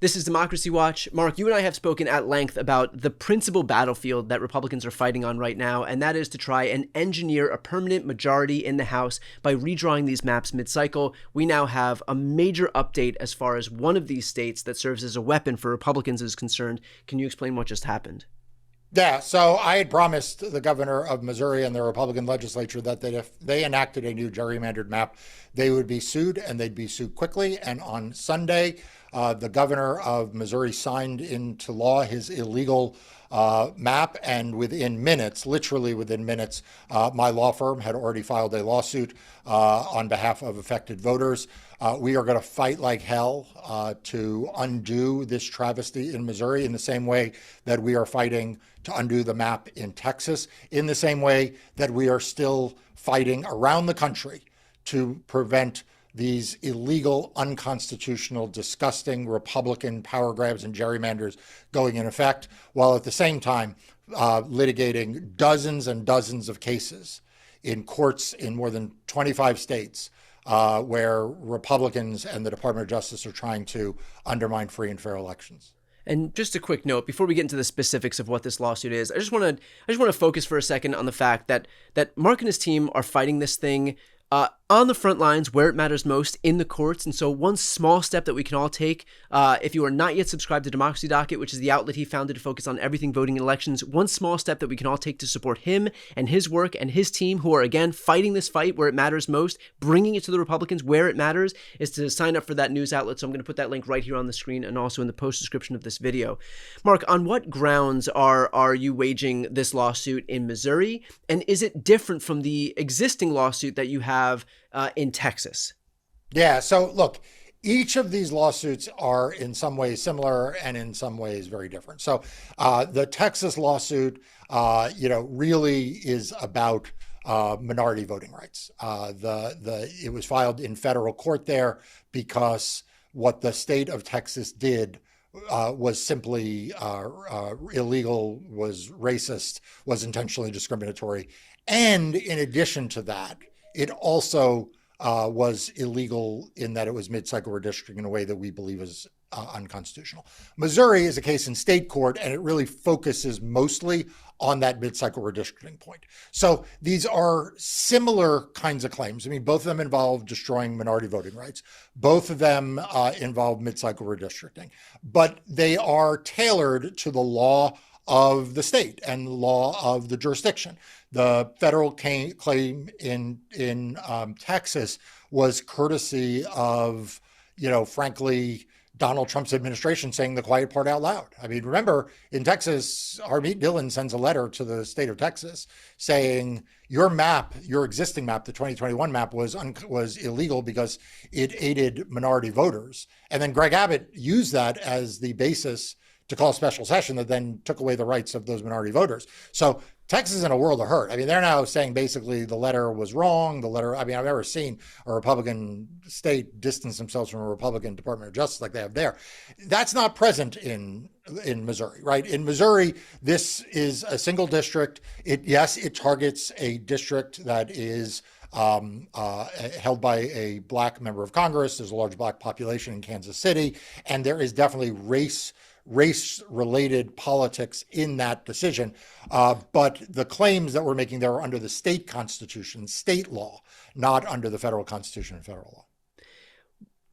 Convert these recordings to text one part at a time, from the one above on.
This is Democracy Watch. Mark, you and I have spoken at length about the principal battlefield that Republicans are fighting on right now, and that is to try and engineer a permanent majority in the House by redrawing these maps mid-cycle. We now have a major update as far as one of these states that serves as a weapon for Republicans is concerned. Can you explain what just happened? Yeah, so I had promised the governor of Missouri and the Republican legislature that if they enacted a new gerrymandered map, they would be sued, and they'd be sued quickly. And on Sunday, the governor of Missouri signed into law his illegal map, and within minutes, literally within minutes, my law firm had already filed a lawsuit on behalf of affected voters. We are going to fight like hell to undo this travesty in Missouri in the same way that we are fighting to undo the map in Texas, in the same way that we are still fighting around the country to prevent these illegal, unconstitutional, disgusting Republican power grabs and gerrymanders going in effect, while at the same time litigating dozens and dozens of cases in courts in more than 25 states where Republicans and the Department of Justice are trying to undermine free and fair elections. And just a quick note before we get into the specifics of what this lawsuit is, I just want to focus for a second on the fact that Mark and his team are fighting this thing on the front lines where it matters most in the courts. And so one small step that we can all take, if you are not yet subscribed to Democracy Docket, which is the outlet he founded to focus on everything voting in elections, one small step that we can all take to support him and his work and his team, who are, again, fighting this fight where it matters most, bringing it to the Republicans where it matters, is to sign up for that news outlet. So I'm going to put that link right here on the screen and also in the post description of this video. Mark, on what grounds are you waging this lawsuit in Missouri? And is it different from the existing lawsuit that you have in Texas? Yeah, so look, each of these lawsuits are in some ways similar and in some ways very different. So the Texas lawsuit, really is about minority voting rights. It was filed in federal court there because what the state of Texas did was simply illegal, was racist, was intentionally discriminatory. And in addition to that, it also was illegal in that it was mid-cycle redistricting in a way that we believe is unconstitutional. Missouri is a case in state court, and it really focuses mostly on that mid-cycle redistricting point. So these are similar kinds of claims. I mean, both of them involve destroying minority voting rights. Both of them involve mid-cycle redistricting, but they are tailored to the law of the state and law of the jurisdiction. The federal claim in Texas was courtesy of, frankly, Donald Trump's administration saying the quiet part out loud. I mean, remember, in Texas, Harmeet Dillon sends a letter to the state of Texas saying your map, your existing map, the 2021 map, was illegal because it aided minority voters. And then Greg Abbott used that as the basis to call a special session that then took away the rights of those minority voters. So Texas is in a world of hurt. I mean, they're now saying basically the letter was wrong. I've never seen a Republican state distance themselves from a Republican Department of Justice like they have there. That's not present in Missouri, right? In Missouri, this is a single district. It targets a district that is held by a Black member of Congress. There's a large Black population in Kansas City, and there is definitely race-related politics in that decision. But the claims that we're making there are under the state constitution, state law, not under the federal constitution and federal law.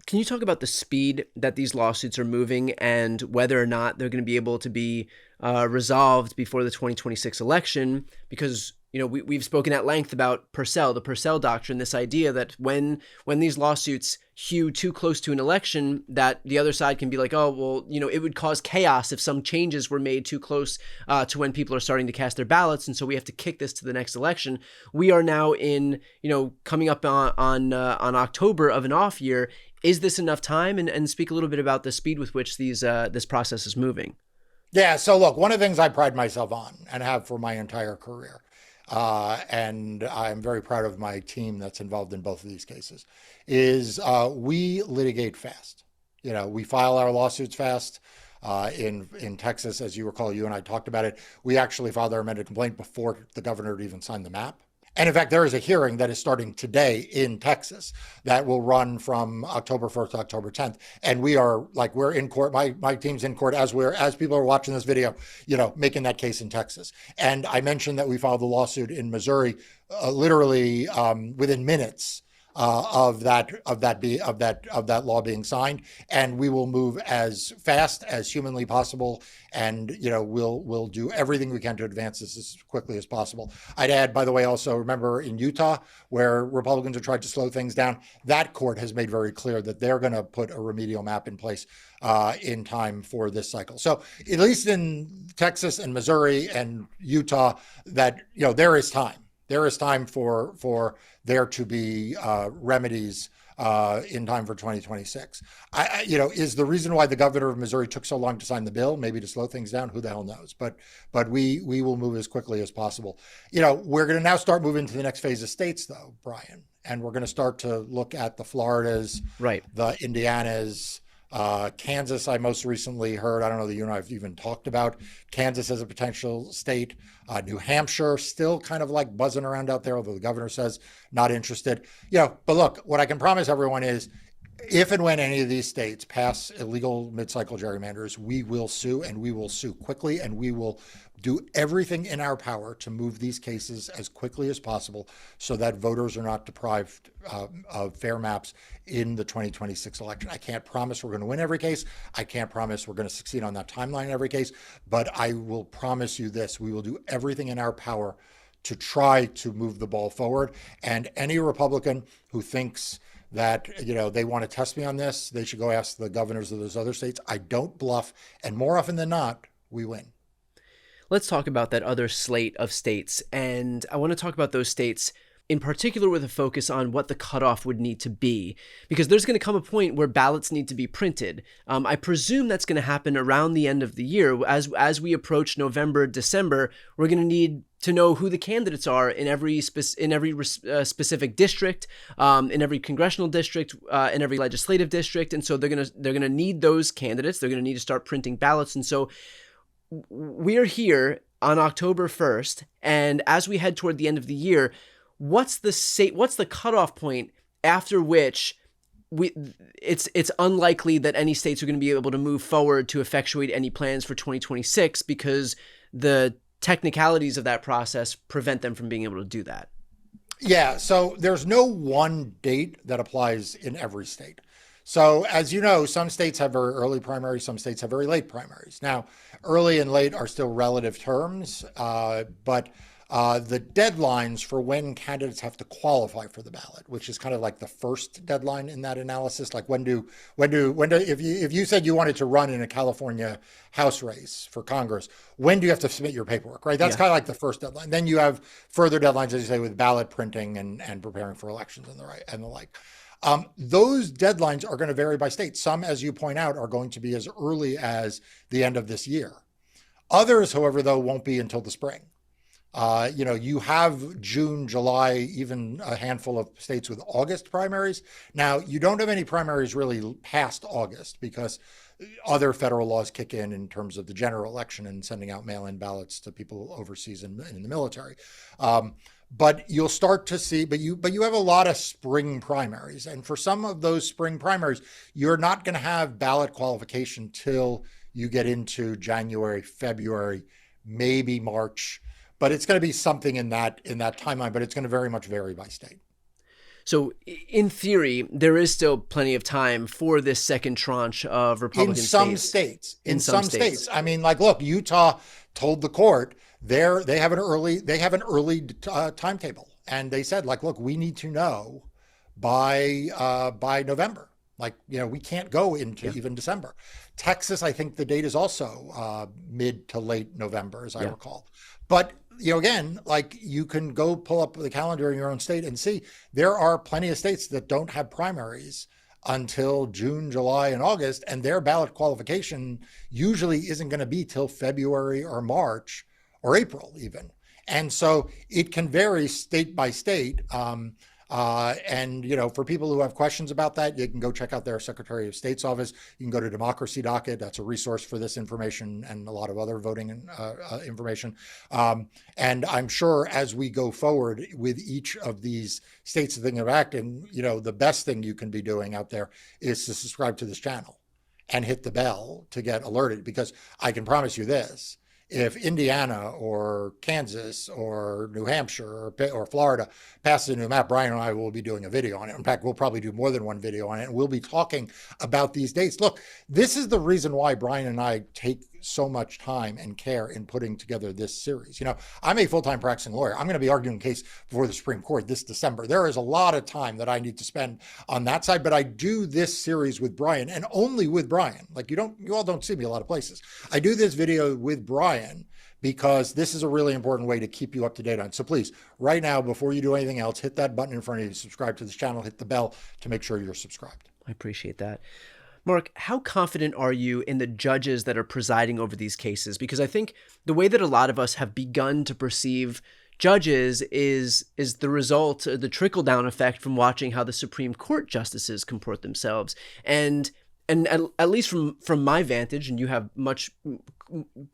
Can you talk about the speed that these lawsuits are moving and whether or not they're going to be able to be resolved before the 2026 election? Because we've spoken at length about the Purcell doctrine, this idea that when these lawsuits hew too close to an election, that the other side can be like, oh, well, it would cause chaos if some changes were made too close to when people are starting to cast their ballots. And so we have to kick this to the next election. We are now in, coming up on October of an off year. Is this enough time? And speak a little bit about the speed with which this process is moving. Yeah. So look, one of the things I pride myself on and have for my entire career, and I'm very proud of my team that's involved in both of these cases, is we litigate fast. We file our lawsuits fast. In Texas, as you recall, you and I talked about it, we actually filed our amended complaint before the governor had even signed the map. And in fact, there is a hearing that is starting today in Texas that will run from October 1st to October 10th. And we're in court. My team's in court as people are watching this video, making that case in Texas. And I mentioned that we filed the lawsuit in Missouri, literally within minutes of that law being signed, and we will move as fast as humanly possible, and we'll do everything we can to advance this as quickly as possible. I'd add, by the way, also remember in Utah, where Republicans have tried to slow things down, that court has made very clear that they're going to put a remedial map in place in time for this cycle. So at least in Texas and Missouri and Utah, that there is time. There is time for there to be remedies in time for 2026. Is the reason why the governor of Missouri took so long to sign the bill maybe to slow things down? Who the hell knows? But we will move as quickly as possible. We're going to now start moving to the next phase of states, though, Brian, and we're going to start to look at the Floridas, right, the Indianas. Kansas, I most recently heard, I don't know that you and I have even talked about Kansas as a potential state. New Hampshire, still kind of like buzzing around out there, although the governor says not interested. But look, what I can promise everyone is if and when any of these states pass illegal mid-cycle gerrymanders, we will sue, and we will sue quickly, and we will do everything in our power to move these cases as quickly as possible so that voters are not deprived of fair maps in the 2026 election. I can't promise we're going to win every case. I can't promise we're going to succeed on that timeline in every case, but I will promise you this: we will do everything in our power to try to move the ball forward. And any Republican who thinks that they want to test me on this, they should go ask the governors of those other states. I don't bluff, and more often than not, we win. Let's talk about that other slate of states, and I want to talk about those states in particular with a focus on what the cutoff would need to be, because there's going to come a point where ballots need to be printed. I presume that's going to happen around the end of the year. As we approach November, December, we're going to need to know who the candidates are in every specific district, in every congressional district, in every legislative district, and so they're going to need those candidates. They're going to need to start printing ballots, and so we're here on October 1st, and as we head toward the end of the year, what's the cutoff point after which it's unlikely that any states are going to be able to move forward to effectuate any plans for 2026 because the technicalities of that process prevent them from being able to do that? Yeah, so there's no one date that applies in every state. So as you know, some states have very early primaries, some states have very late primaries. Now, early and late are still relative terms, but the deadlines for when candidates have to qualify for the ballot, which is kind of like the first deadline in that analysis. Like if you said you wanted to run in a California House race for Congress, when do you have to submit your paperwork, right? That's kind of like the first deadline. Then you have further deadlines, as you say, with ballot printing and preparing for elections and the like. Those deadlines are going to vary by state. Some, as you point out, are going to be as early as the end of this year. Others, however, though, won't be until the spring. You have June, July, even a handful of states with August primaries. Now, you don't have any primaries really past August because other federal laws kick in terms of the general election and sending out mail-in ballots to people overseas in the military. But you'll start to see, but you have a lot of spring primaries. And for some of those spring primaries, you're not going to have ballot qualification till you get into January, February, maybe March. But it's going to be something in that timeline, but it's going to very much vary by state. So in theory, there is still plenty of time for this second tranche of Republican states. In some states. I mean, like, look, Utah told the court they have an early timetable, and they said, like, look, we need to know by November. Like, we can't go into even December. Texas, I think the date is also mid to late November, as I recall. But again, like, you can go pull up the calendar in your own state and see there are plenty of states that don't have primaries until June, July, and August, and their ballot qualification usually isn't going to be till February or March or April even. And so it can vary state by state. And, for people who have questions about that, you can go check out their Secretary of State's office. You can go to Democracy Docket. That's a resource for this information and a lot of other voting information. And I'm sure as we go forward with each of these states of thing of acting, the best thing you can be doing out there is to subscribe to this channel and hit the bell to get alerted, because I can promise you this. If Indiana or Kansas or New Hampshire or Florida passes a new map, Brian and I will be doing a video on it. In fact, we'll probably do more than one video on it, and we'll be talking about these dates. Look, this is the reason why Brian and I take so much time and care in putting together this series. I'm a full-time practicing lawyer. I'm going to be arguing a case before the Supreme Court this December. There is a lot of time that I need to spend on that side, but I do this series with Brian, and only with Brian. Like, you all don't see me a lot of places. I do this video with Brian because this is a really important way to keep you up to date on. So please, right now, before you do anything else, hit that button in front of you, subscribe to this channel, hit the bell to make sure you're subscribed. I appreciate that. Marc, how confident are you in the judges that are presiding over these cases? Because I think the way that a lot of us have begun to perceive judges is the result, the trickle-down effect from watching how the Supreme Court justices comport themselves. And at least from my vantage, and you have much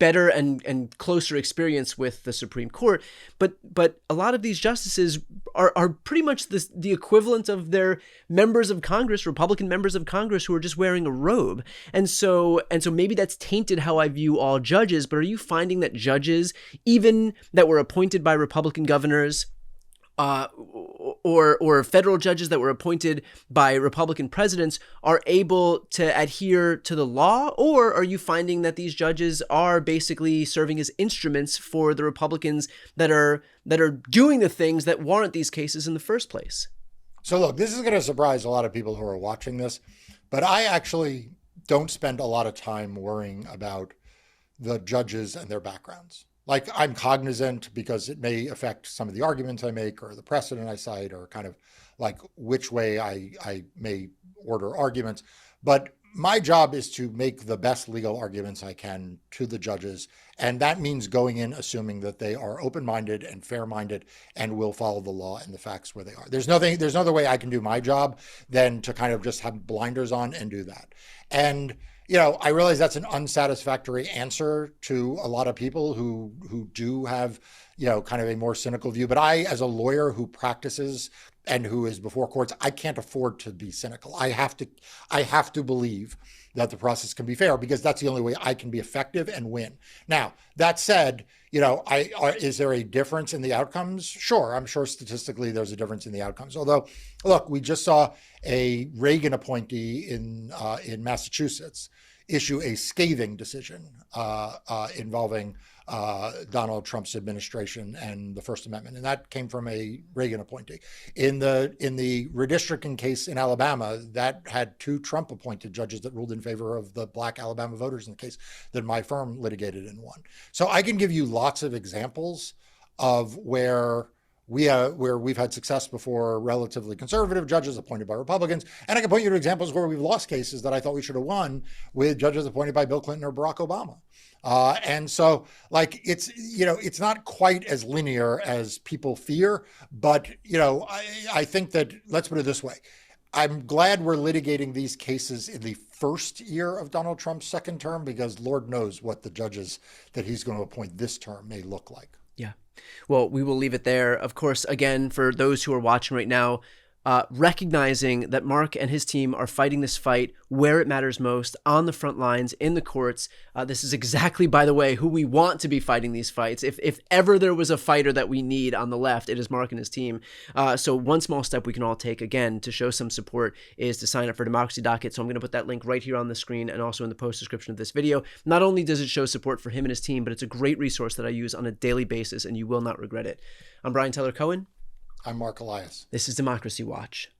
better and closer experience with the Supreme Court, but a lot of these justices are pretty much the equivalent of their members of Congress, Republican members of Congress, who are just wearing a robe. And so maybe that's tainted how I view all judges, but are you finding that judges, even that were appointed by Republican governors, or federal judges that were appointed by Republican presidents, are able to adhere to the law? Or are you finding that these judges are basically serving as instruments for the Republicans that are doing the things that warrant these cases in the first place? So look, this is going to surprise a lot of people who are watching this, but I actually don't spend a lot of time worrying about the judges and their backgrounds. Like, I'm cognizant because it may affect some of the arguments I make or the precedent I cite, or kind of like which way I may order arguments. But my job is to make the best legal arguments I can to the judges. And that means going in assuming that they are open-minded and fair-minded and will follow the law and the facts where they are. There's no other way I can do my job than to kind of just have blinders on and do that. And I realize that's an unsatisfactory answer to a lot of people who do have, kind of a more cynical view. But I, as a lawyer who practices and who is before courts, I can't afford to be cynical. I have to believe that the process can be fair, because that's the only way I can be effective and win. Now, that said, is there a difference in the outcomes? Sure. I'm sure statistically there's a difference in the outcomes. Although, look, we just saw a Reagan appointee in Massachusetts issue a scathing decision involving Donald Trump's administration and the First Amendment, and that came from a Reagan appointee. In the redistricting case in Alabama, that had two Trump-appointed judges that ruled in favor of the Black Alabama voters in the case that my firm litigated and won. So I can give you lots of examples of where we've had success before relatively conservative judges appointed by Republicans. And I can point you to examples where we've lost cases that I thought we should have won with judges appointed by Bill Clinton or Barack Obama. And so, like, it's not quite as linear as people fear, but, I think that, let's put it this way. I'm glad we're litigating these cases in the first year of Donald Trump's second term, because Lord knows what the judges that he's going to appoint this term may look like. Yeah. Well, we will leave it there. Of course, again, for those who are watching right now, recognizing that Marc and his team are fighting this fight where it matters most, on the front lines, in the courts. This is exactly, by the way, who we want to be fighting these fights. If ever there was a fighter that we need on the left, it is Marc and his team. So one small step we can all take, again, to show some support is to sign up for Democracy Docket. So I'm going to put that link right here on the screen and also in the post description of this video. Not only does it show support for him and his team, but it's a great resource that I use on a daily basis, and you will not regret it. I'm Brian Tyler Cohen. I'm Marc Elias. This is Democracy Watch.